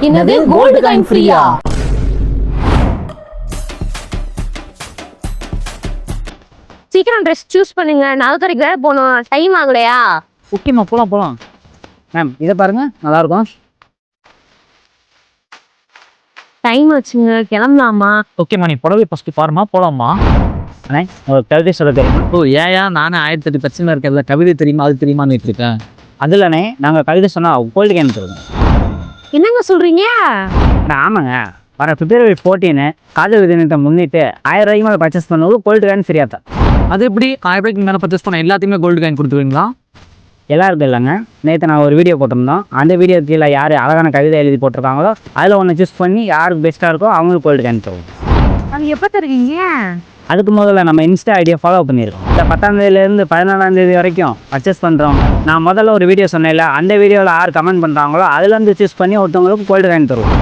என்னது gold coin ஃப்ரீயா? சீக்கிரம் ட்ரெஸ் சூஸ் பண்ணுங்க. நகைக்கடைக்கு வேற போகணும். டைம் ஆகலையா? ஓகேம்மா, போகலாம். மேம் இதை பாருங்க, நல்லாயிருக்கும். டைம் ஆச்சுங்க, கிளம்பலாமா? ஓகேம்மா, நீ புடவை ஃபஸ்ட்டு பாருமா, போகலாமா? அண்ணே ஒரு கவிதை சொல்ல தெரியுமா? ஓ ஏயா, நானே 1008 பிரச்சனை இருக்கிறத கவிதை தெரியுமா அது தெரியுமான்னு இருக்கேன். அதில்ண்ணே நாங்கள் கவிதை சொன்னால் கோல்டு கேன் தருவோம். என்னங்க சொல்றீங்க? ஆமாங்க, வர February 14 காதல் தினத்தை முன்னிட்டு 1000 ரூபாய்க்கு மேலே பர்ச்சேஸ் பண்ணும்போது கோல்டு கேன் ஃப்ரீயாக தான். அது எப்படி 1000 ரூபாய்க்கு மேலே பர்ச்சேஸ் பண்ண எல்லாத்தையுமே கோல்டு காயின் கொடுத்துருவீங்களா? எல்லாருக்கும் இல்லைங்க. நேற்று நான் ஒரு வீடியோ போட்டிருந்தோம். அந்த வீடியோ கீழே யார் அழகான கவிதை எழுதி போட்டிருக்காங்களோ அதில் ஒன்று சூஸ் பண்ணி யாருக்கு பெஸ்ட்டாக இருக்கோ அவங்களுக்கு கோல்டு கேன் தருவோம். அது எப்போ தருவீங்க? அதுக்கு முதல்ல நம்ம இன்ஸ்டா ஐடியா ஃபாலோ பண்ணியிருக்கோம். இந்த 10ஆம் தேதியிலேருந்து 14ஆம் தேதி வரைக்கும் பர்ச்சேஸ் பண்ணுறவங்க, நான் முதல்ல ஒரு வீடியோ சொன்னேன்ல, அந்த வீடியோவில் யார் கமெண்ட் பண்ணுறாங்களோ அதுலேருந்து சூஸ் பண்ணி ஒருத்தவங்களுக்கு கோல்டு காயின் தருவோம்.